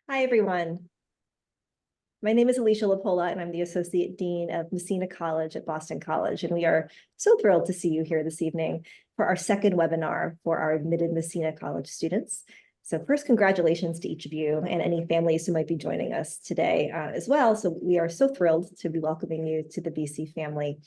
Hi, everyone. My name is Alicia LaPolla, and I'm the Associate Dean of Messina College at Boston College. And we are so thrilled to see you here this evening for our second webinar for our admitted Messina College students. So first, congratulations to each of you and any families who might be joining us today as well. So we are so thrilled to be welcoming you to the BC family.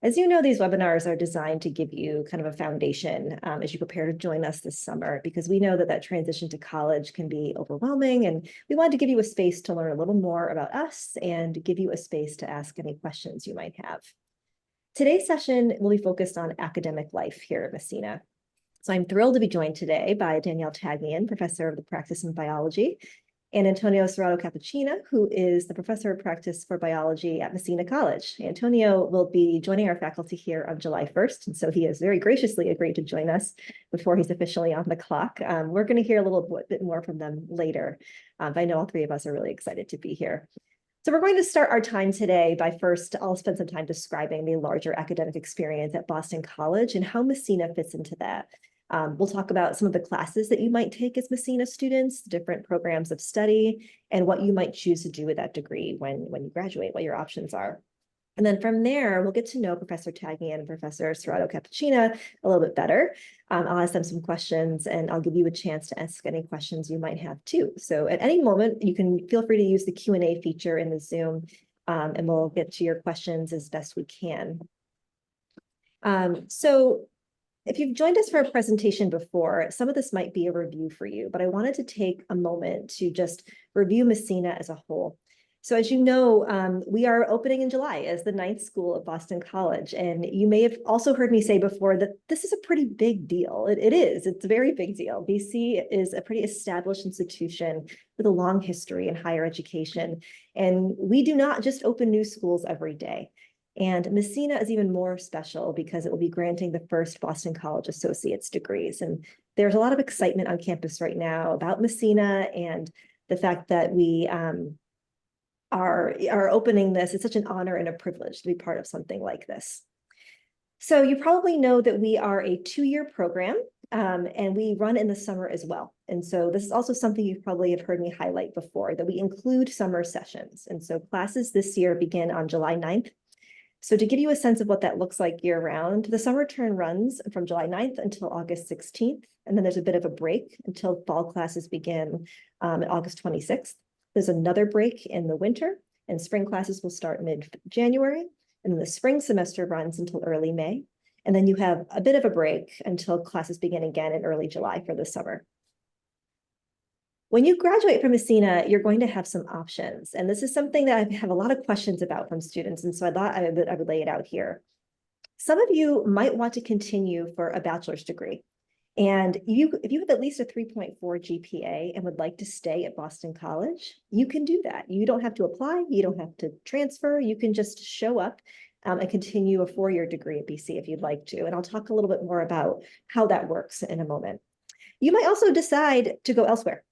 As you know, these webinars are designed to give you kind of a foundation as you prepare to join us this summer, because we know that transition to college can be overwhelming, and we wanted to give you a space to learn a little more about us and give you a space to ask any questions you might have. Today's session will be focused on academic life here at Messina. So I'm thrilled to be joined today by Danielle Taghian, Professor of the Practice in Biology, and Antonio Serrato-Capuchina, who is the Professor of Practice for Biology at Messina College. Antonio will be joining our faculty here on July 1st, and so he has very graciously agreed to join us before he's officially on the clock. We're going to hear a little bit more from them later, but I know all three of us are really excited to be here. So we're going to start our time today by first, I'll spend some time describing the larger academic experience at Boston College and how Messina fits into that. We'll talk about some of the classes that you might take as Messina students, different programs of study, and what you might choose to do with that degree when you graduate, what your options are. And then from there, we'll get to know Professor Taghian and Professor Serrato-Capuchina a little bit better. I'll ask them some questions, and I'll give you a chance to ask any questions you might have too. So at any moment, you can feel free to use the Q&A feature in the Zoom, and we'll get to your questions as best we can. So if you've joined us for a presentation before, some of this might be a review for you, but I wanted to take a moment to just review Messina as a whole. So as you know, we are opening in July as the 9th school of Boston College. And you may have also heard me say before that this is a pretty big deal. It is, it's a very big deal. BC is a pretty established institution with a long history in higher education. And we do not just open new schools every day. And Messina is even more special because it will be granting the first Boston College Associate's degrees. And there's a lot of excitement on campus right now about Messina and the fact that we are opening this. It's such an honor and a privilege to be part of something like this. So you probably know that we are a 2-year program, and we run in the summer as well. And so this is also something you probably have heard me highlight before, that we include summer sessions. And so classes this year begin on July 9th. So to give you a sense of what that looks like year round, the summer term runs from July 9th until August 16th. And then there's a bit of a break until fall classes begin August 26th. There's another break in the winter, and spring classes will start mid-January. And then the spring semester runs until early May. And then you have a bit of a break until classes begin again in early July for the summer. When you graduate from Messina, you're going to have some options. And this is something that I have a lot of questions about from students. And so I thought I would lay it out here. Some of you might want to continue for a bachelor's degree. And if you have at least a 3.4 GPA and would like to stay at Boston College, you can do that. You don't have to apply. You don't have to transfer. You can just show up and continue a 4-year degree at BC if you'd like to. And I'll talk a little bit more about how that works in a moment. You might also decide to go elsewhere.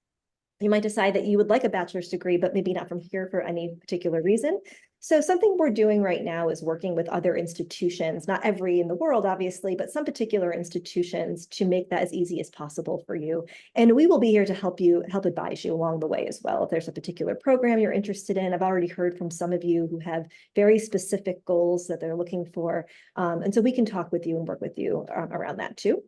You might decide that you would like a bachelor's degree, but maybe not from here for any particular reason. So something we're doing right now is working with other institutions, not every in the world, obviously, but some particular institutions to make that as easy as possible for you. And we will be here to help advise you along the way as well. If there's a particular program you're interested in, I've already heard from some of you who have very specific goals that they're looking for. And so we can talk with you and work with you around that too.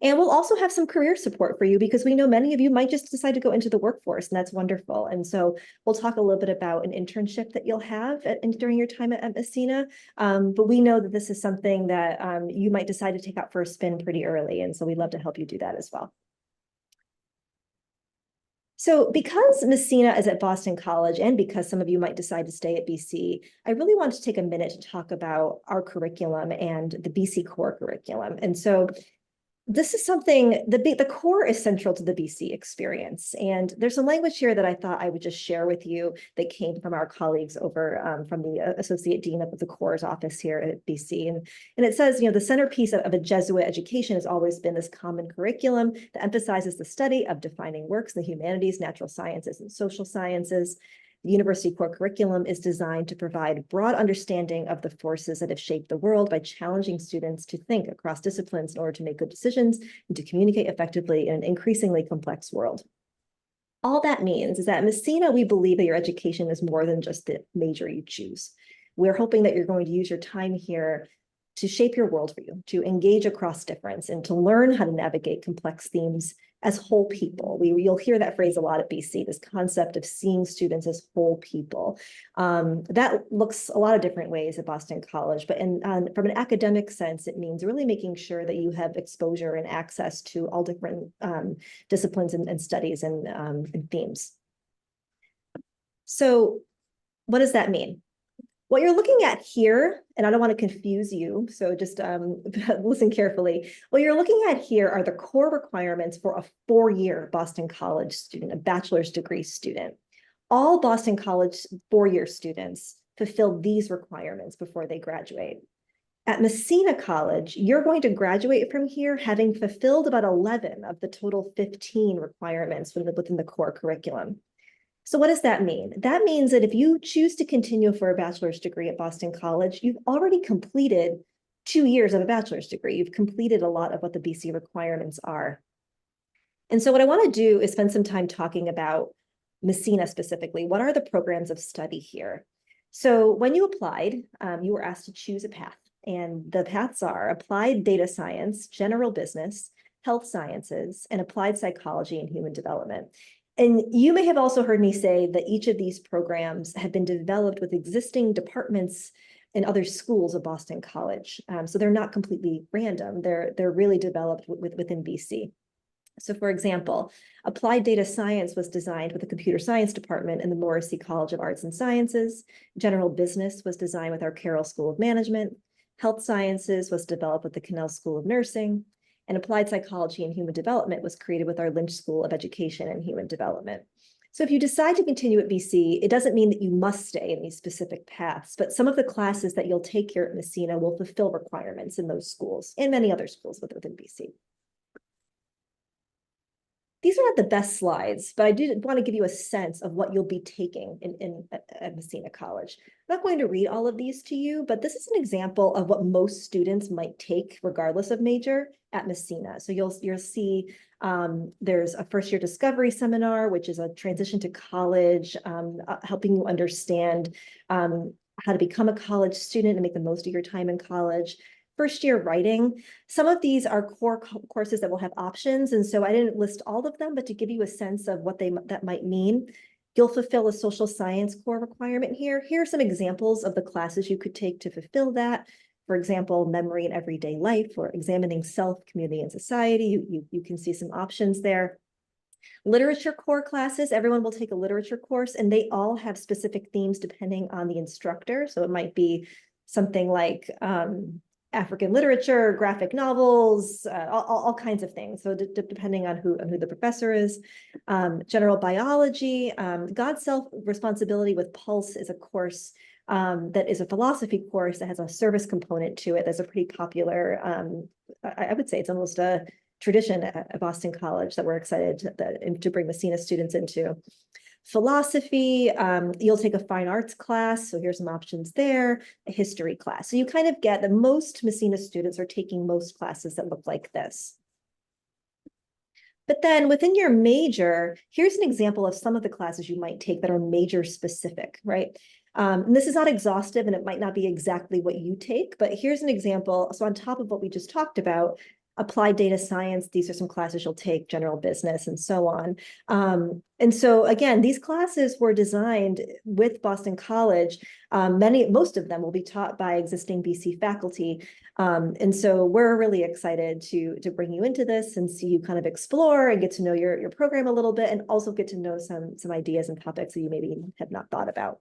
And we'll also have some career support for you because we know many of you might just decide to go into the workforce, and that's wonderful. And so we'll talk a little bit about an internship that you'll have during your time at Messina. But we know that this is something that you might decide to take out for a spin pretty early. And so we'd love to help you do that as well. So because Messina is at Boston College and because some of you might decide to stay at BC, I really want to take a minute to talk about our curriculum and the BC core curriculum. And so this is something, the core is central to the BC experience. And there's some language here that I thought I would just share with you that came from our colleagues over from the Associate Dean of the Core's office here at BC. And it says, the centerpiece of a Jesuit education has always been this common curriculum that emphasizes the study of defining works in the humanities, natural sciences, and social sciences. The university core curriculum is designed to provide broad understanding of the forces that have shaped the world by challenging students to think across disciplines in order to make good decisions and to communicate effectively in an increasingly complex world. All that means is that at Messina, we believe that your education is more than just the major you choose. We're hoping that you're going to use your time here to shape your worldview, to engage across difference, and to learn how to navigate complex themes as whole people. You'll hear that phrase a lot at BC, this concept of seeing students as whole people. That looks a lot of different ways at Boston College, but from an academic sense, it means really making sure that you have exposure and access to all different disciplines and studies and themes. So what does that mean? What you're looking at here, and I don't want to confuse you, so just listen carefully. What you're looking at here are the core requirements for a four-year Boston College student, a bachelor's degree student. All Boston College four-year students fulfill these requirements before they graduate. At Messina College, you're going to graduate from here having fulfilled about 11 of the total 15 requirements within the core curriculum. So what does that mean? That means that if you choose to continue for a bachelor's degree at Boston College, you've already completed 2 years of a bachelor's degree. You've completed a lot of what the BC requirements are. And so what I want to do is spend some time talking about Messina specifically. What are the programs of study here? So when you applied, you were asked to choose a path. And the paths are applied data science, general business, health sciences, and applied psychology and human development. And you may have also heard me say that each of these programs have been developed with existing departments in other schools of Boston College. So they're not completely random. They're really developed within BC. So for example, applied data science was designed with the computer science department in the Morrissey College of Arts and Sciences. General business was designed with our Carroll School of Management. Health sciences was developed with the Cannell School of Nursing. And applied psychology and human development was created with our Lynch School of Education and Human Development. So if you decide to continue at BC, it doesn't mean that you must stay in these specific paths, but some of the classes that you'll take here at Messina will fulfill requirements in those schools and many other schools within BC. These are not the best slides, but I did want to give you a sense of what you'll be taking at Messina College. I'm not going to read all of these to you, but this is an example of what most students might take regardless of major at Messina. So you'll see there's a first year discovery seminar, which is a transition to college, helping you understand how to become a college student and make the most of your time in college. First year writing. Some of these are core courses that will have options. And so I didn't list all of them, but to give you a sense of what that might mean, you'll fulfill a social science core requirement here. Here are some examples of the classes you could take to fulfill that. For example, memory and everyday life, or examining self, community, and society. You can see some options there. Literature core classes, everyone will take a literature course, and they all have specific themes depending on the instructor. So it might be something like African literature, graphic novels, all kinds of things. So depending on who the professor is. General biology, God's Self-Responsibility with Pulse is a course that is a philosophy course that has a service component to it. That's a pretty popular, I would say it's almost a tradition at Boston College that we're excited to bring Messina students into. Philosophy, you'll take a fine arts class. So here's some options there, a history class. So you kind of get that most Messina students are taking most classes that look like this. But then within your major, here's an example of some of the classes you might take that are major specific, right? And this is not exhaustive and it might not be exactly what you take, but here's an example. So on top of what we just talked about, applied data science, these are some classes you'll take, general business, and so on. And so again, these classes were designed with Boston College. Most of them will be taught by existing BC faculty. And so we're really excited to bring you into this and see you kind of explore and get to know your program a little bit, and also get to know some ideas and topics that you maybe have not thought about.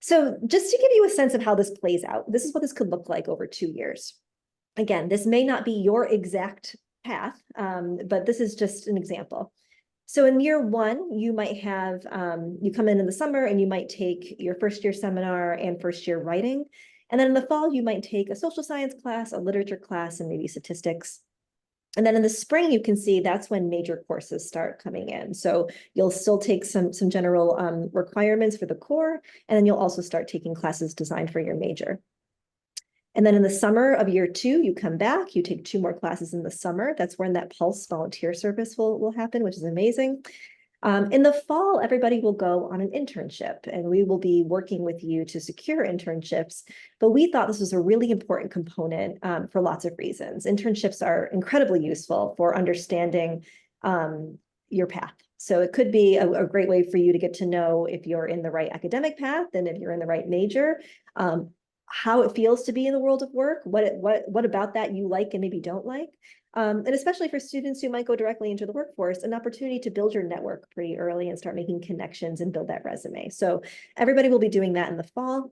So just to give you a sense of how this plays out, this is what this could look like over 2 years. Again, this may not be your exact path, but this is just an example. So in year one, you might have, you come in the summer and you might take your first year seminar and first year writing. And then in the fall, you might take a social science class, a literature class, and maybe statistics. And then in the spring, you can see that's when major courses start coming in. So you'll still take some general requirements for the core, and then you'll also start taking classes designed for your major. And then in the summer of year 2, you come back, you take 2 more classes in the summer. That's when that Pulse volunteer service will happen, which is amazing. In the fall, everybody will go on an internship, and we will be working with you to secure internships. But we thought this was a really important component for lots of reasons. Internships are incredibly useful for understanding your path. So it could be a great way for you to get to know if you're in the right academic path and if you're in the right major, how it feels to be in the world of work, what about that you like and maybe don't like. And especially for students who might go directly into the workforce, an opportunity to build your network pretty early and start making connections and build that resume. So everybody will be doing that in the fall.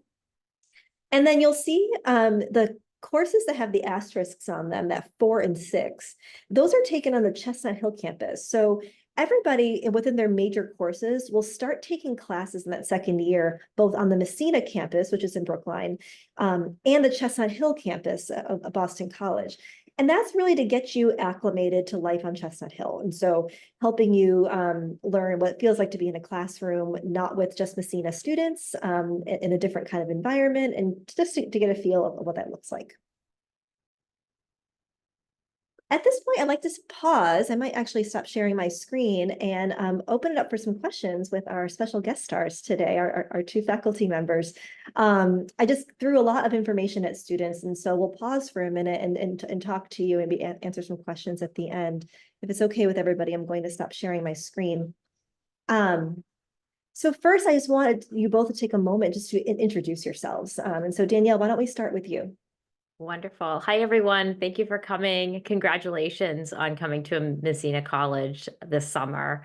And then you'll see the courses that have the asterisks on them, that 4 and 6, those are taken on the Chestnut Hill campus. So everybody within their major courses will start taking classes in that second year, both on the Messina campus, which is in Brookline, and the Chestnut Hill campus of Boston College. And that's really to get you acclimated to life on Chestnut Hill. And so helping you learn what it feels like to be in a classroom, not with just Messina students, in a different kind of environment, and just to get a feel of what that looks like. At this point, I'd like to pause. I might actually stop sharing my screen and open it up for some questions with our special guest stars today, our 2 faculty members. I just threw a lot of information at students, and so we'll pause for a minute and talk to you and answer some questions at the end. If it's okay with everybody, I'm going to stop sharing my screen. So first, I just wanted you both to take a moment just to introduce yourselves. And so Danielle, why don't we start with you? Wonderful. Hi, everyone. Thank you for coming. Congratulations on coming to Messina College this summer.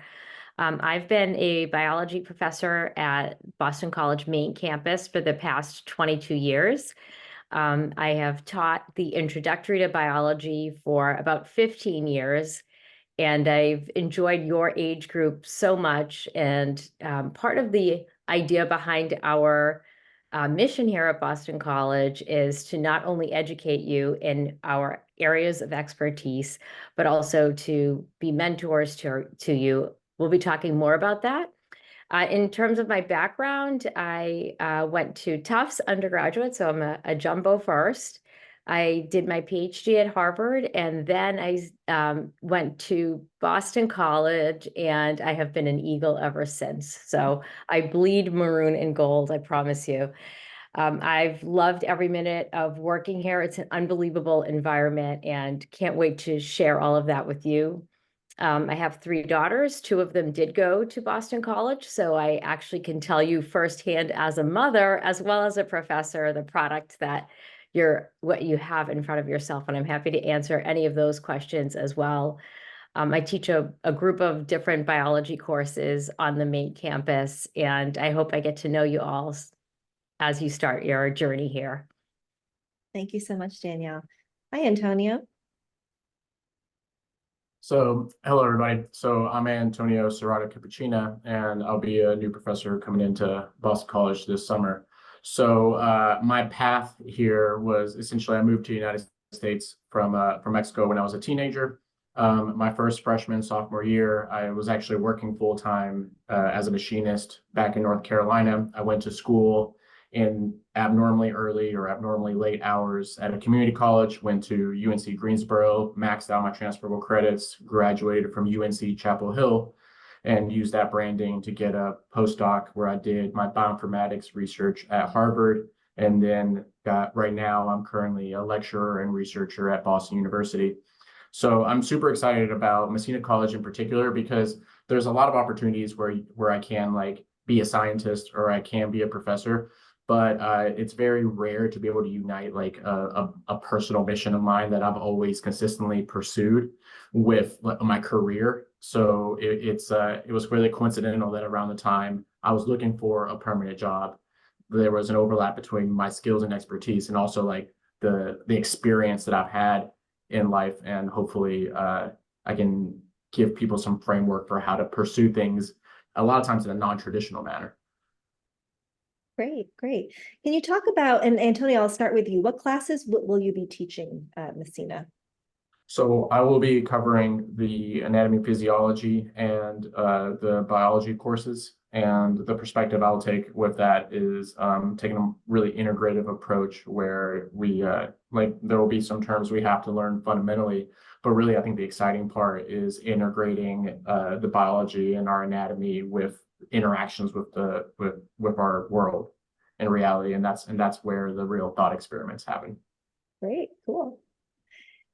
I've been a biology professor at Boston College main campus for the past 22 years. I have taught the introductory to biology for about 15 years, and I've enjoyed your age group so much. And part of the idea behind our mission here at Boston College is to not only educate you in our areas of expertise, but also to be mentors to you. We'll be talking more about that. In terms of my background, I went to Tufts undergraduate, so I'm a jumbo first. I did my PhD at Harvard, and then I went to Boston College, and I have been an Eagle ever since. So I bleed maroon and gold, I promise you. I've loved every minute of working here. It's an unbelievable environment, and can't wait to share all of that with you. I have 3 daughters. 2 of them did go to Boston College, so I actually can tell you firsthand as a mother, as well as a professor, the product that what you have in front of yourself, and I'm happy to answer any of those questions as well. I teach a group of different biology courses on the main campus, and I hope I get to know you all as you start your journey here. Thank you so much, Danielle. Hi, Antonio. So, hello, everybody. So I'm Antonio Serrato-Capuchina, and I'll be a new professor coming into Boston College this summer. So my path here was essentially I moved to the United States from Mexico when I was a teenager. My first freshman, sophomore year, I was actually working full-time as a machinist back in North Carolina. I went to school in abnormally early or abnormally late hours at a community college, went to UNC Greensboro, maxed out my transferable credits, graduated from UNC Chapel Hill, and used that branding to get a postdoc where I did my bioinformatics research at Harvard. And then right now, I'm currently a lecturer and researcher at Boston University. So I'm super excited about Messina College in particular, because there's a lot of opportunities where I can like be a scientist or I can be a professor. But it's very rare to be able to unite like a personal mission of mine that I've always consistently pursued with my career. So it was really coincidental that around the time I was looking for a permanent job, there was an overlap between my skills and expertise and also like the experience that I've had in life. And hopefully I can give people some framework for how to pursue things a lot of times in a non-traditional manner. Great, great. Can you talk about, and Antonio, I'll start with you. What classes will you be teaching at Messina? So I will be covering the anatomy, physiology, and the biology courses. And the perspective I'll take with that is taking a really integrative approach where we like there will be some terms we have to learn fundamentally, but really I think the exciting part is integrating the biology and our anatomy with interactions with with our world and reality, and that's where the real thought experiments happen. Great, cool.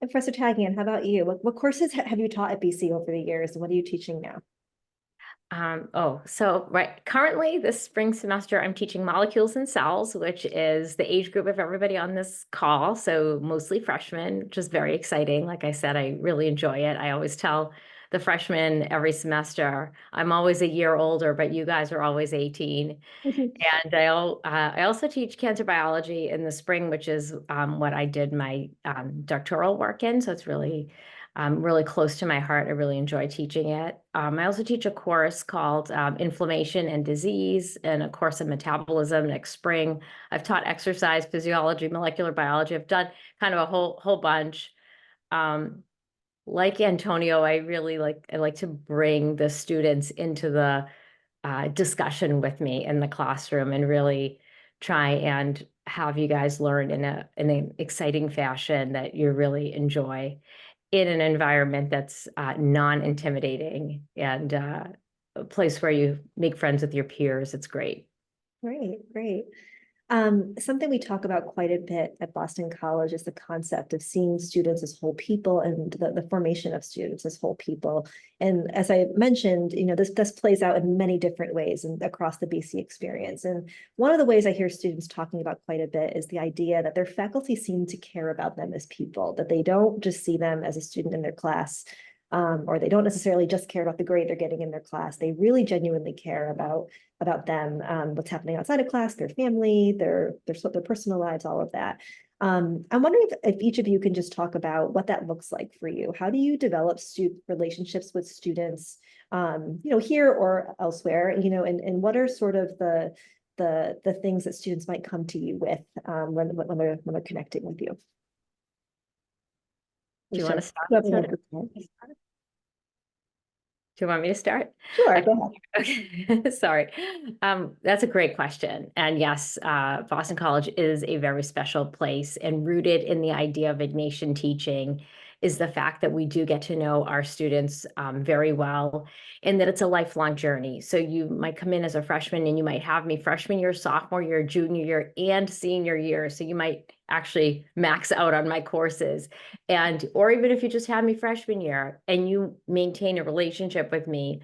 And Professor Taghian, how about you? What courses have you taught at BC over the years, and what are you teaching now? Currently this spring semester, I'm teaching molecules and cells, which is the age group of everybody on this call. So mostly freshmen, which is very exciting. Like I said, I really enjoy it. I always tell the freshmen every semester, I'm always a year older, but you guys are always 18. And I also teach cancer biology in the spring, which is what I did my doctoral work in. So it's really close to my heart. I really enjoy teaching it. I also teach a course called Inflammation and Disease and a course in metabolism next spring. I've taught exercise physiology, molecular biology. I've done kind of a whole bunch. Like Antonio, I like to bring the students into the discussion with me in the classroom and really try and have you guys learn in an exciting fashion that you really enjoy in an environment that's non-intimidating and a place where you make friends with your peers. It's great. Great, great. Something we talk about quite a bit at Boston College is the concept of seeing students as whole people and the formation of students as whole people. And as I mentioned, this plays out in many different ways and across the BC experience. And one of the ways I hear students talking about quite a bit is the idea that their faculty seem to care about them as people, that they don't just see them as a student in their class, or they don't necessarily just care about the grade they're getting in their class. They really genuinely care about them, what's happening outside of class, their family, their personal lives, all of that. I'm wondering if each of you can just talk about what that looks like for you. How do you develop relationships with students, here or elsewhere, and what are sort of the things that students might come to you with when they're connecting with you? Do you want to start? Whoever wants to start. Do you want me to start? Sure, go ahead. Okay, sorry. That's a great question. And yes, Boston College is a very special place, and rooted in the idea of Ignatian teaching is the fact that we do get to know our students very well, and that it's a lifelong journey. So you might come in as a freshman and you might have me freshman year, sophomore year, junior year, and senior year. So you might actually max out on my courses. Or even if you just have me freshman year and you maintain a relationship with me,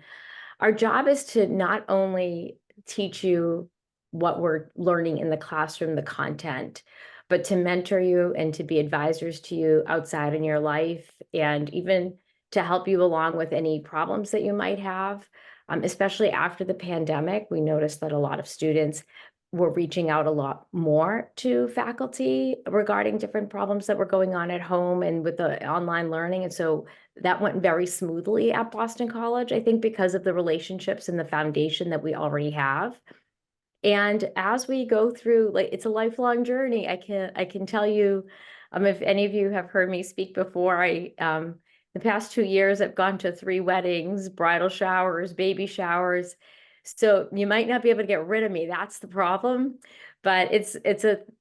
our job is to not only teach you what we're learning in the classroom, the content, but to mentor you and to be advisors to you outside in your life, and even to help you along with any problems that you might have. Especially after the pandemic, we noticed that a lot of students were reaching out a lot more to faculty regarding different problems that were going on at home and with the online learning. And so that went very smoothly at Boston College, I think, because of the relationships and the foundation that we already have. And as we go through, it's a lifelong journey. I can tell you, if any of you have heard me speak before, the past 2 years, I've gone to 3 weddings, bridal showers, baby showers. So you might not be able to get rid of me. That's the problem. But it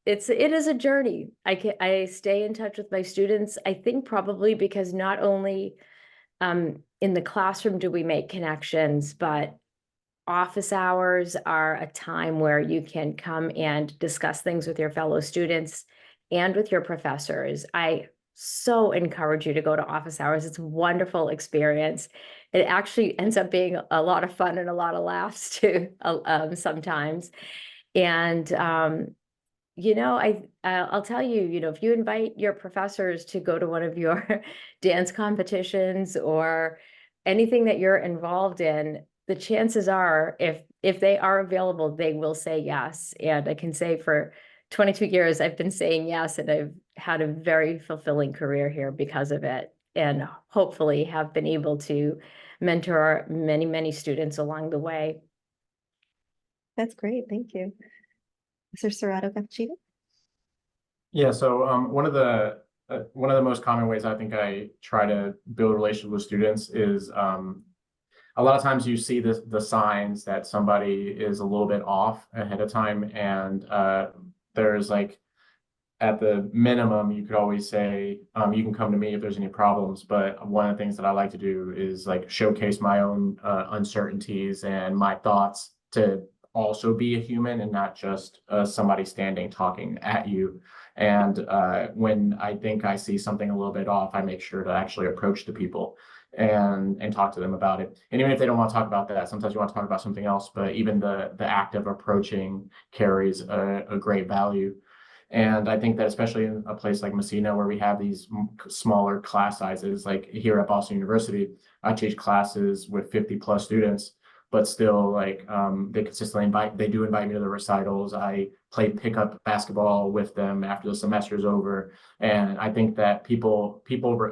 is a journey. I stay in touch with my students, I think probably because not only in the classroom do we make connections, but office hours are a time where you can come and discuss things with your fellow students and with your professors. I so encourage you to go to office hours. It's a wonderful experience. It actually ends up being a lot of fun and a lot of laughs too, sometimes. And I'll tell you, if you invite your professors to go to one of your dance competitions or anything that you're involved in, the chances are, if they are available, they will say yes. And I can say for 22 years, I've been saying yes, and I've had a very fulfilling career here because of it, and hopefully have been able to mentor many, many students along the way. That's great. Thank you. Mr. Serrato-Capuchina? Yeah, so one of the one of the most common ways I think I try to build relationships with students is a lot of times you see the signs that somebody is a little bit off ahead of time, and there's like at the minimum, you could always say, you can come to me if there's any problems. But one of the things that I like to do is like showcase my own uncertainties and my thoughts to also be a human and not just somebody standing talking at you. And when I think I see something a little bit off, I make sure to actually approach the people and talk to them about it. And even if they don't want to talk about that, sometimes you want to talk about something else. But even the act of approaching carries a great value. And I think that especially in a place like Messina, where we have these smaller class sizes, like here at Boston University, I teach classes with 50 plus students, but still like they consistently they do invite me to the recitals. I play pickup basketball with them after the semester is over. And I think that people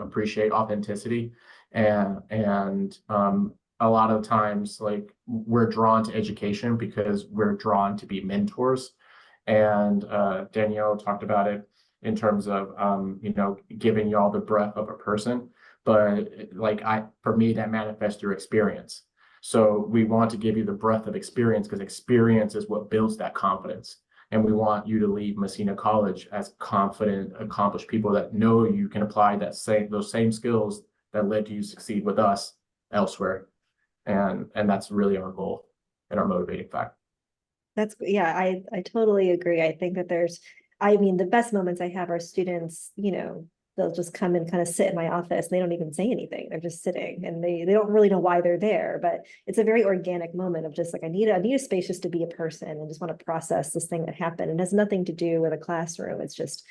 appreciate authenticity, and a lot of times like we're drawn to education because we're drawn to be mentors. And Danielle talked about it in terms of giving y'all the breadth of a person, but like for me that manifests through experience. So we want to give you the breadth of experience because experience is what builds that confidence. And we want you to leave Messina College as confident, accomplished people that know you can apply those same skills that led you to succeed with us elsewhere. And that's really our goal and our motivating factor. Yeah, I totally agree. I think that I mean, the best moments I have are students, they'll just come and kind of sit in my office and they don't even say anything. They're just sitting and they don't really know why they're there, but it's a very organic moment of just like, I need a space just to be a person and just want to process this thing that happened. And it has nothing to do with a classroom. It's just,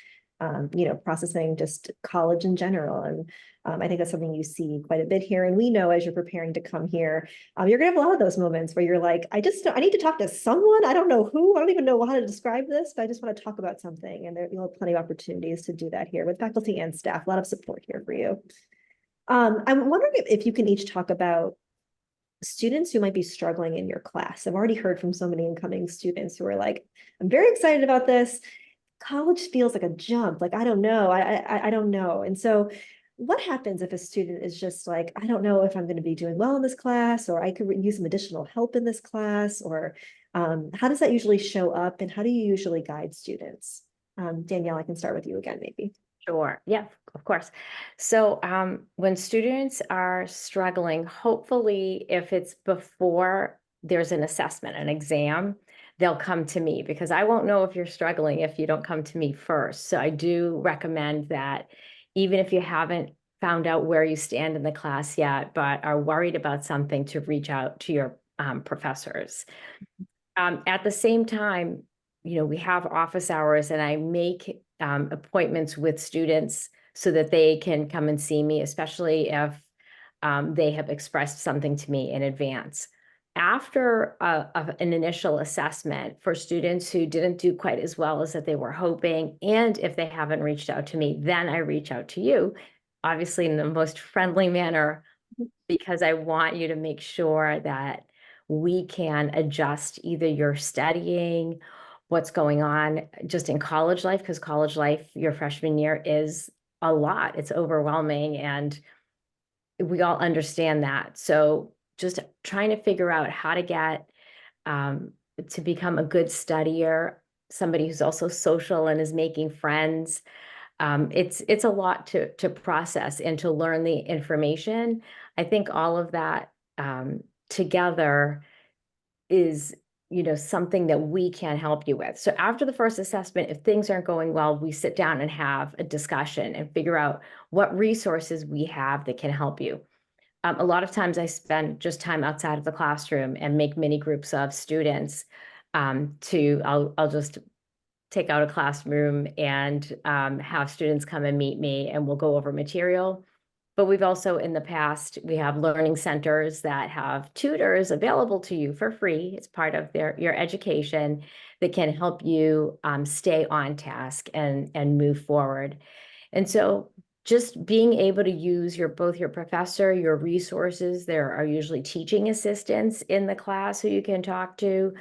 processing just college in general. And I think that's something you see quite a bit here. And we know as you're preparing to come here, you're gonna have a lot of those moments where you're like, I need to talk to someone. I don't know who, I don't even know how to describe this, but I just want to talk about something. And you'll have plenty of opportunities to do that here with faculty and staff, a lot of support here for you. I'm wondering if you can each talk about students who might be struggling in your class. I've already heard from so many incoming students who are like, I'm very excited about this. College feels like a jump. Like, I don't know. I don't know. And so what happens if a student is just like, I don't know if I'm going to be doing well in this class, or I could use some additional help in this class, or how does that usually show up and how do you usually guide students? Danielle, I can start with you again, maybe. Sure. Yeah, of course. So when students are struggling, hopefully if it's before there's an assessment, an exam, they'll come to me because I won't know if you're struggling if you don't come to me first. So I do recommend that even if you haven't found out where you stand in the class yet, but are worried about something, to reach out to your professors. At the same time, we have office hours and I make appointments with students so that they can come and see me, especially if they have expressed something to me in advance. After an initial assessment for students who didn't do quite as well as that they were hoping, and if they haven't reached out to me, then I reach out to you, obviously in the most friendly manner, because I want you to make sure that we can adjust either your studying, what's going on just in college life, because college life, your freshman year is a lot. It's overwhelming, and we all understand that. So just trying to figure out how to get to become a good studier, somebody who's also social and is making friends. It's a lot to process and to learn the information. I think all of that together is something that we can help you with. So after the first assessment, if things aren't going well, we sit down and have a discussion and figure out what resources we have that can help you. A lot of times I spend just time outside of the classroom and make mini groups of students. I'll just take out a classroom and have students come and meet me, and we'll go over material. But we've also, in the past, we have learning centers that have tutors available to you for free. It's part of your education that can help you stay on task and move forward. And so just being able to use both your professor, your resources, there are usually teaching assistants in the class who you can talk to.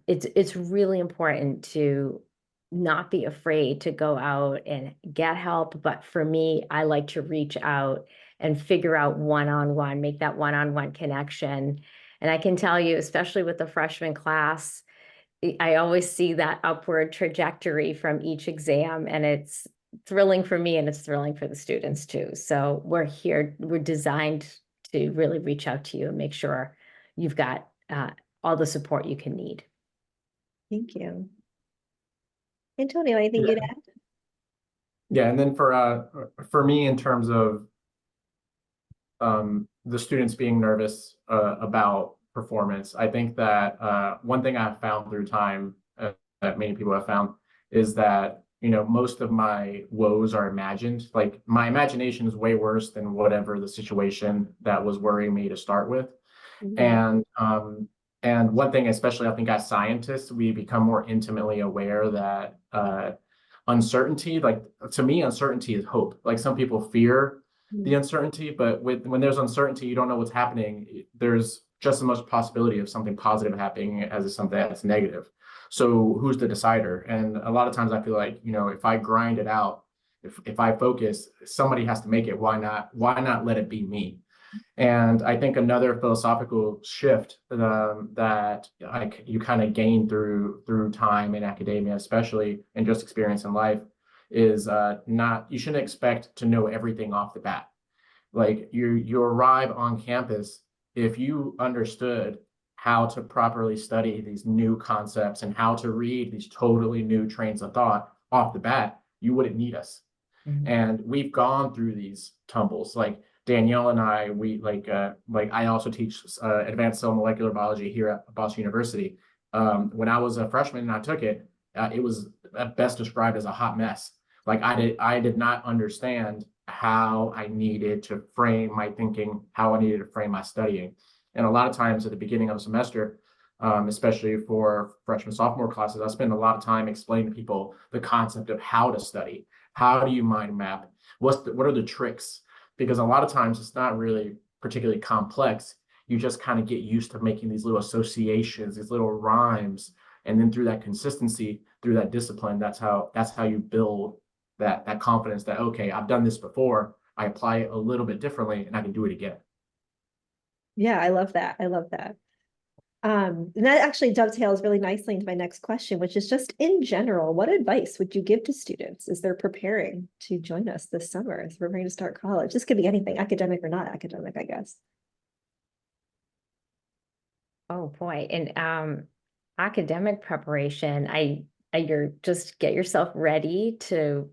It's really important to not be afraid to go out and get help. But for me, I like to reach out and figure out one-on-one, make that one-on-one connection. And I can tell you, especially with the freshman class, I always see that upward trajectory from each exam, and it's thrilling for me and it's thrilling for the students too. So we're designed to really reach out to you and make sure you've got all the support you can need. Thank you. Antonio, anything you'd add? Yeah, and then for me, in terms of the students being nervous about performance, I think that one thing I've found through time, that many people have found, is that, you know, most of my woes are imagined. Like, my imagination is way worse than whatever the situation that was worrying me to start with. And one thing, especially I think as scientists, we become more intimately aware that uncertainty, like, to me, uncertainty is hope. Like, some people fear the uncertainty, but when there's uncertainty, you don't know what's happening. There's just as much possibility of something positive happening as something that's negative. So who's the decider? And a lot of times I feel like, you know, if I grind it out, if I focus, somebody has to make it. Why not let it be me? And I think another philosophical shift that you kind of gain through time in academia, especially, and just experience in life, is you shouldn't expect to know everything off the bat. Like, you arrive on campus, if you understood how to properly study these new concepts and how to read these totally new trains of thought off the bat, you wouldn't need us. And we've gone through these tumbles. Like, Danielle and I, I also teach advanced cell molecular biology here at Boston University. When I was a freshman and I took it, it was best described as a hot mess. Like, I did not understand how I needed to frame my thinking, how I needed to frame my studying. And a lot of times at the beginning of a semester, especially for freshman, sophomore classes, I spend a lot of time explaining to people the concept of how to study. How do you mind map? What are the tricks? Because a lot of times it's not really particularly complex. You just kind of get used to making these little associations, these little rhymes. And then through that consistency, through that discipline, that's how you build that confidence that, okay, I've done this before, I apply it a little bit differently, and I can do it again. Yeah, I love that. I love that. And that actually dovetails really nicely into my next question, which is just in general, what advice would you give to students as they're preparing to join us this summer, as we're preparing to start college? This could be anything, academic or not academic, I guess. Oh boy. And academic preparation, you're just get yourself ready to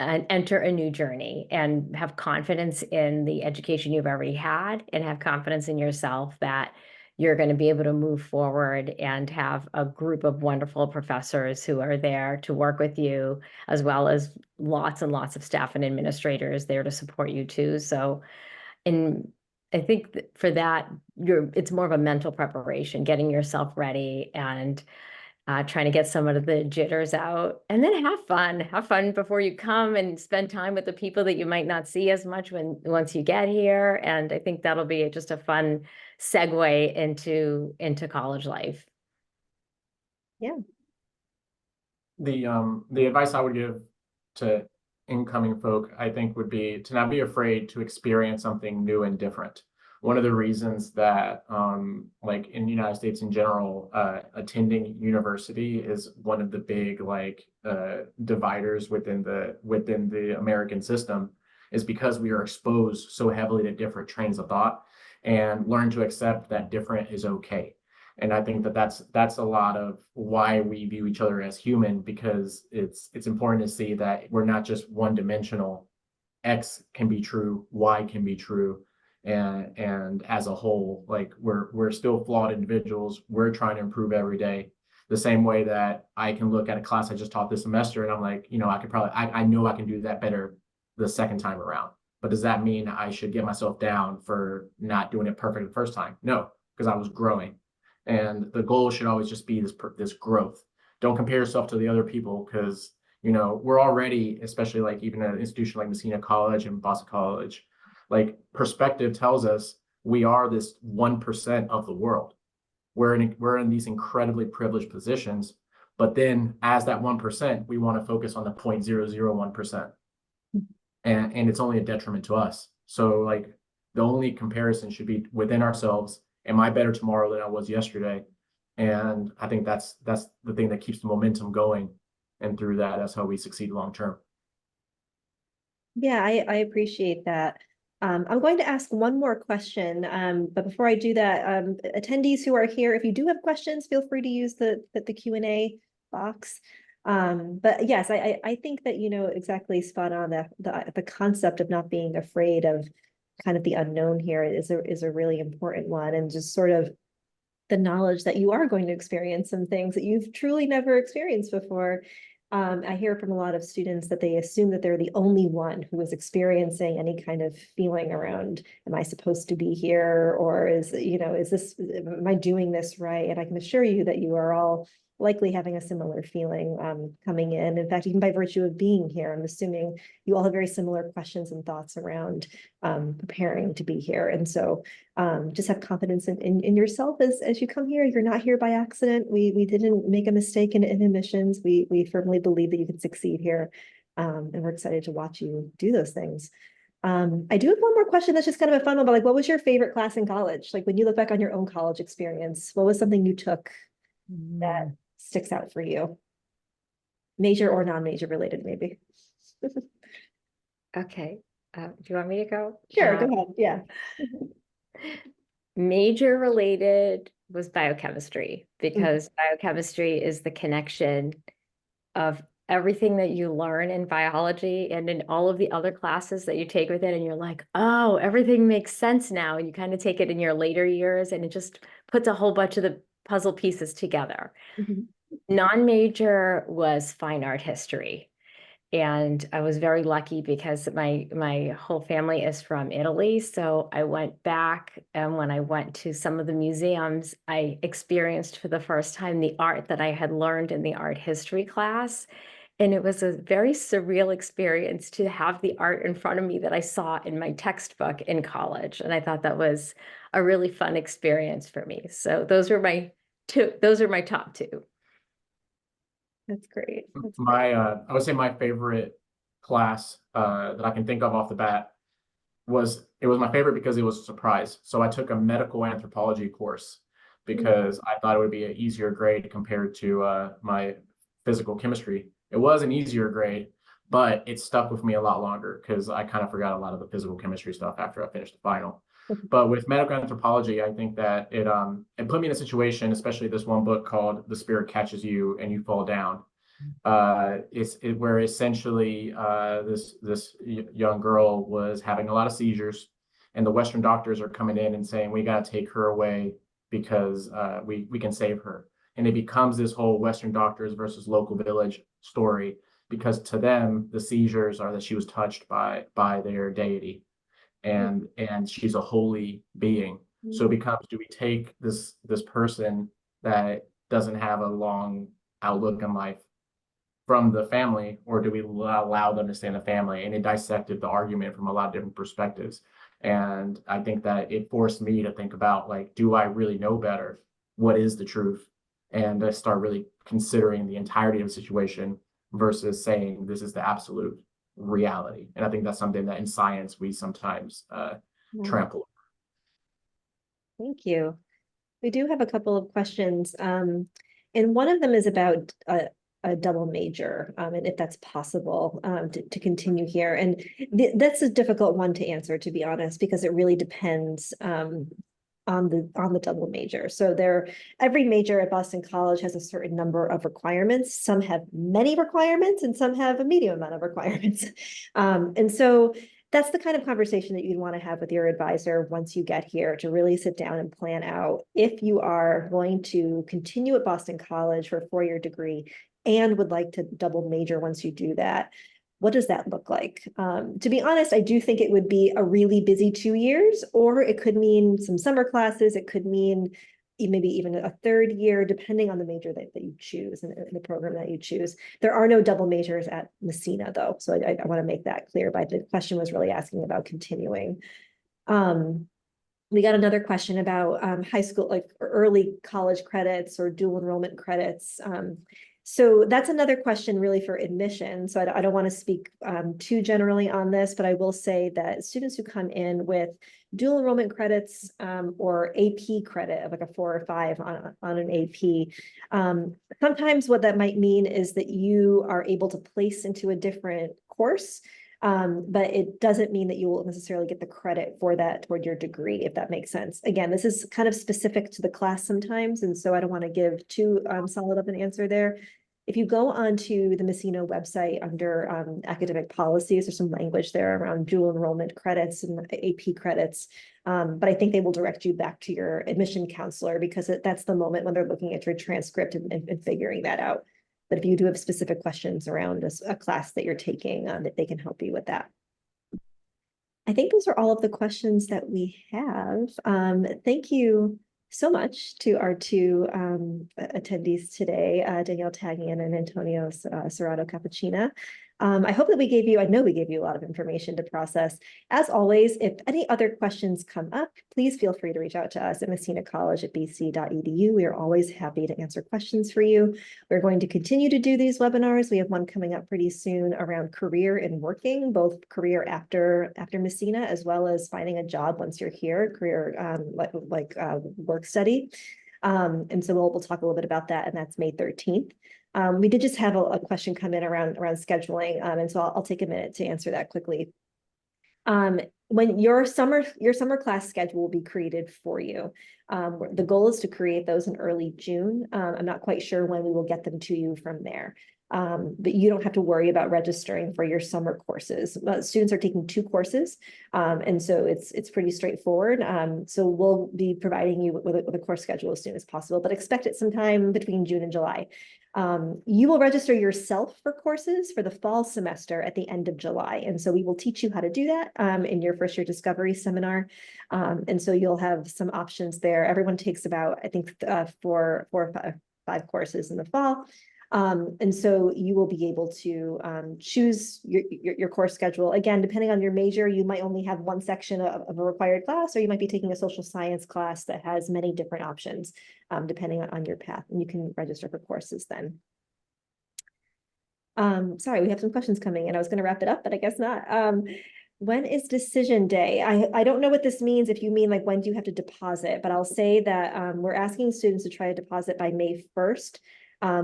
enter a new journey and have confidence in the education you've already had, and have confidence in yourself that you're going to be able to move forward and have a group of wonderful professors who are there to work with you, as well as lots and lots of staff and administrators there to support you too. So, and I think for that, it's more of a mental preparation, getting yourself ready and trying to get some of the jitters out, and then have fun before you come and spend time with the people that you might not see as much once you get here. And I think that'll be just a fun segue into college life. Yeah. The advice I would give to incoming folk, I think, would be to not be afraid to experience something new and different. One of the reasons that, like, in the United States in general, attending university is one of the big, like, dividers within the American system, is because we are exposed so heavily to different trains of thought, and learn to accept that different is okay. And I think that that's a lot of why we view each other as human, because it's important to see that we're not just one dimensional. X can be true, Y can be true, and as a whole, like, we're still flawed individuals. We're trying to improve every day. The same way that I can look at a class I just taught this semester and I'm like, you know, I know I can do that better the second time around. But does that mean I should get myself down for not doing it perfect the first time? No, because I was growing. And the goal should always just be this growth. Don't compare yourself to the other people, because, you know, we're already, especially like even an institution like Messina College and Boston College, like, perspective tells us we are this 1% of the world. We're in these incredibly privileged positions, But then as that 1%, we want to focus on the 0.001%. And it's only a detriment to us. So like the only comparison should be within ourselves. Am I better tomorrow than I was yesterday? And I think that's the thing that keeps the momentum going. And through that's how we succeed long term. Yeah, I appreciate that. I'm going to ask one more question, but before I do that, attendees who are here, if you do have questions, feel free to use the Q&A box. But yes, I think that, you know, exactly spot on, the concept of not being afraid of kind of the unknown here is a really important one, and just sort of the knowledge that you are going to experience some things that you've truly never experienced before. I hear from a lot of students that they assume that they're the only one who is experiencing any kind of feeling around, am I supposed to be here? Or am I doing this right? And I can assure you that you are all likely having a similar feeling coming in. In fact, even by virtue of being here, I'm assuming you all have very similar questions and thoughts around preparing to be here. And so just have confidence in yourself as you come here. You're not here by accident. We didn't make a mistake in admissions. We firmly believe that you can succeed here. And we're excited to watch you do those things. I do have one more question that's just kind of a fun one, but like, what was your favorite class in college? Like when you look back on your own college experience, what was something you took that sticks out for you? Major or non-major related, maybe. Okay. Do you want me to go? Sure, go ahead. Yeah. Major related was biochemistry, because biochemistry is the connection of everything that you learn in biology and in all of the other classes that you take with it. And you're like, oh, everything makes sense now. And you kind of take it in your later years, and it just puts a whole bunch of the puzzle pieces together. Non-major was fine art history. And I was very lucky because my whole family is from Italy. So I went back, and when I went to some of the museums, I experienced for the first time the art that I had learned in the art history class. And it was a very surreal experience to have the art in front of me that I saw in my textbook in college. And I thought that was a really fun experience for me. So those are my top two. That's great. I would say my favorite class that I can think of off the bat was my favorite because it was a surprise. So I took a medical anthropology course because I thought it would be an easier grade compared to my physical chemistry. It was an easier grade, but it stuck with me a lot longer because I kind of forgot a lot of the physical chemistry stuff after I finished the final. But with medical anthropology, I think that it put me in a situation, especially this one book called The Spirit Catches You and You Fall Down. Where essentially this young girl was having a lot of seizures, and the Western doctors are coming in and saying, we got to take her away because we can save her. And it becomes this whole Western doctors versus local village story, because to them, the seizures are that she was touched by their deity. And she's a holy being. So it becomes, do we take this person that doesn't have a long outlook in life from the family, or do we allow them to stay in the family? And it dissected the argument from a lot of different perspectives. And I think that it forced me to think about, like, do I really know better? What is the truth? And I start really considering the entirety of the situation versus saying this is the absolute reality. And I think that's something that in science we sometimes trample. Thank you. We do have a couple of questions. And one of them is about a double major, and if that's possible to continue here. And that's a difficult one to answer, to be honest, because it really depends on the double major. So every major at Boston College has a certain number of requirements. Some have many requirements and some have a medium amount of requirements. And so that's the kind of conversation that you'd want to have with your advisor once you get here, to really sit down and plan out if you are going to continue at Boston College for a 4-year degree and would like to double major once you do that. What does that look like? To be honest, I do think it would be a really busy 2 years, or it could mean some summer classes. It could mean maybe even a 3rd year, depending on the major that you choose and the program that you choose. There are no double majors at Messina, though. So I want to make that clear, but the question was really asking about continuing. We got another question about high school, like early college credits or dual enrollment credits. So that's another question really for admission. So I don't want to speak too generally on this, but I will say that students who come in with dual enrollment credits or AP credit of like a 4 or 5 on an AP, sometimes what that might mean is that you are able to place into a different course. But it doesn't mean that you will necessarily get the credit for that toward your degree, if that makes sense. Again, this is kind of specific to the class sometimes, and so I don't want to give too solid of an answer there. If you go onto the Messina website under academic policies, there's some language there around dual enrollment credits and AP credits. But I think they will direct you back to your admission counselor because that's the moment when they're looking at your transcript and figuring that out. But if you do have specific questions around a class that you're taking, that they can help you with that. I think those are all of the questions that we have. Thank you so much to our two attendees today, Danielle Taghian and Antonio Serrato-Capuchina. I hope that I know we gave you a lot of information to process. As always, if any other questions come up, please feel free to reach out to us at Messina College at bc.edu. We are always happy to answer questions for you. We're going to continue to do these webinars. We have one coming up pretty soon around career and working, both career after Messina, as well as finding a job once you're here, career work study. And so we'll talk a little bit about that, and that's May 13th. We did just have a question come in around scheduling, and so I'll take a minute to answer that quickly. When your summer class schedule will be created for you. The goal is to create those in early June. I'm not quite sure when we will get them to you from there. But you don't have to worry about registering for your summer courses. Students are taking 2 courses, and so it's pretty straightforward. So we'll be providing you with a course schedule as soon as possible, but expect it sometime between June and July. You will register yourself for courses for the fall semester at the end of July. And so we will teach you how to do that in your first year discovery seminar. And so you'll have some options there. Everyone takes about, I think, 4 or 5 courses in the fall. And so you will be able to choose your course schedule. Again, depending on your major, you might only have one section of a required class, or you might be taking a social science class that has many different options, depending on your path, and you can register for courses then. Sorry, we have some questions coming in. I was going to wrap it up, but I guess not. When is decision day? I don't know what this means, if you mean like when do you have to deposit, but I'll say that we're asking students to try to deposit by May 1st.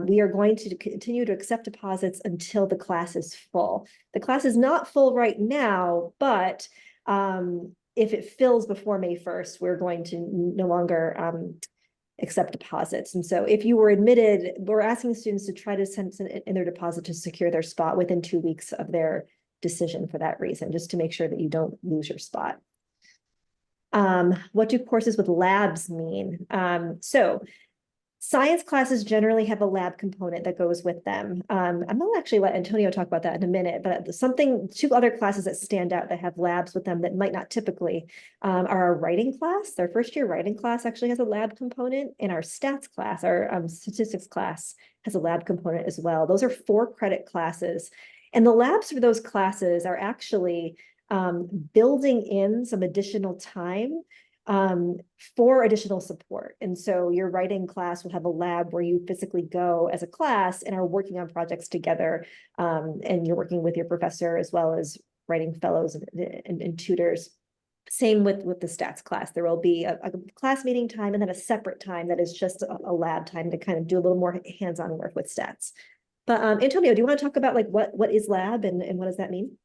We are going to continue to accept deposits until the class is full. The class is not full right now, but if it fills before May 1st, we're going to no longer accept deposits. And so if you were admitted, we're asking students to try to send in their deposit to secure their spot within 2 weeks of their decision for that reason, just to make sure that you don't lose your spot. What do courses with labs mean? So science classes generally have a lab component that goes with them. I'm gonna actually let Antonio talk about that in a minute, but 2 other classes that stand out that have labs with them that might not typically are our writing class. Their first year writing class actually has a lab component, and our stats class, our statistics class, has a lab component as well. Those are 4 credit classes. And the labs for those classes are actually building in some additional time for additional support. And so your writing class will have a lab where you physically go as a class and are working on projects together. And you're working with your professor as well as writing fellows and tutors. Same with the stats class. There will be a class meeting time and then a separate time that is just a lab time to kind of do a little more hands-on work with stats. But Antonio, do you want to talk about like what is lab and what does that mean?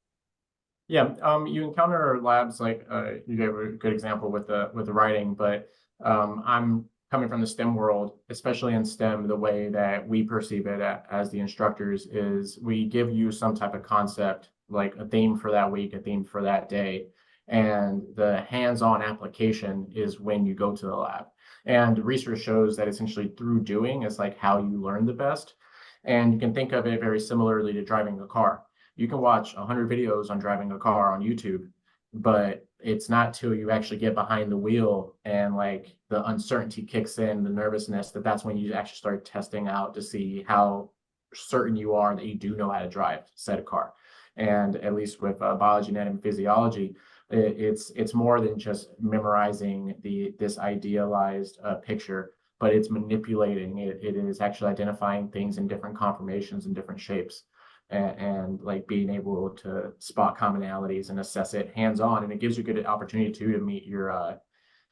Yeah, you encounter labs like you gave a good example with the writing, but I'm coming from the STEM world, especially in STEM, the way that we perceive it as the instructors is we give you some type of concept, like a theme for that week, a theme for that day, and the hands-on application is when you go to the lab. And research shows that essentially through doing is like how you learn the best. And you can think of it very similarly to driving a car. You can watch 100 videos on driving a car on YouTube, but it's not till you actually get behind the wheel and like the uncertainty kicks in, the nervousness, that's when you actually start testing out to see how certain you are that you do know how to drive said car. And at least with biology, anatomy, physiology, it's more than just memorizing this idealized picture. but it's manipulating. It is actually identifying things in different conformations and different shapes, and like being able to spot commonalities and assess it hands-on. And it gives you a good opportunity too to meet your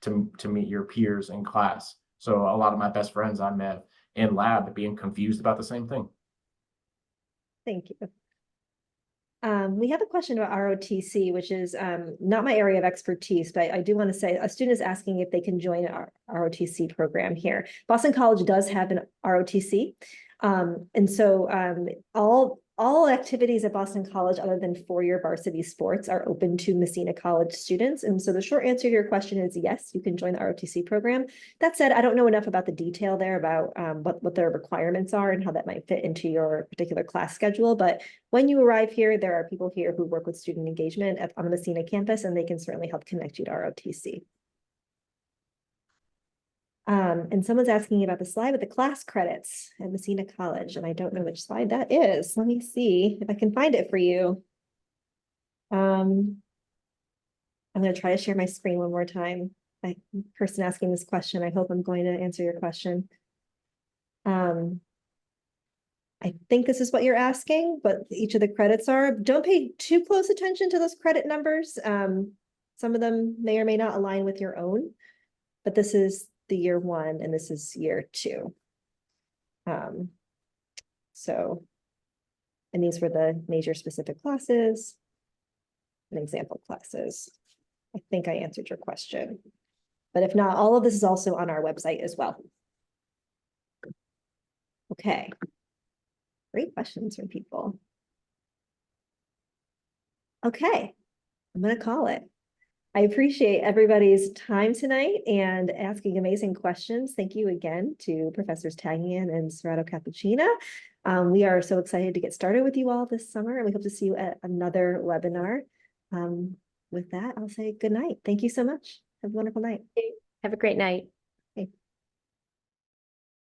to meet your peers in class. So a lot of my best friends I met in lab being confused about the same thing. Thank you. We have a question about ROTC, which is not my area of expertise, but I do want to say a student is asking if they can join our ROTC program here. Boston College does have an ROTC. And so all activities at Boston College other than four-year varsity sports are open to Messina College students. And so the short answer to your question is yes, you can join the ROTC program. That said, I don't know enough about the detail there about what their requirements are and how that might fit into your particular class schedule. But when you arrive here, there are people here who work with student engagement on the Messina campus, and they can certainly help connect you to ROTC. And someone's asking about the slide with the class credits at Messina College, and I don't know which slide that is. Let me see if I can find it for you. I'm going to try to share my screen one more time. Person asking this question, I hope I'm going to answer your question. I think this is what you're asking, but each of the credits are. Don't pay too close attention to those credit numbers. Some of them may or may not align with your own, but this is the year one, and this is year two. So, and these were the major specific classes and example classes. I think I answered your question, but if not, all of this is also on our website as well. Okay, great questions from people. Okay, I'm gonna call it. I appreciate everybody's time tonight and asking amazing questions. Thank you again to Professors Taghian and Serrato-Capuchina. We are so excited to get started with you all this summer, and we hope to see you at another webinar. With that, I'll say good night. Thank you so much. Have a wonderful night. Have a great night.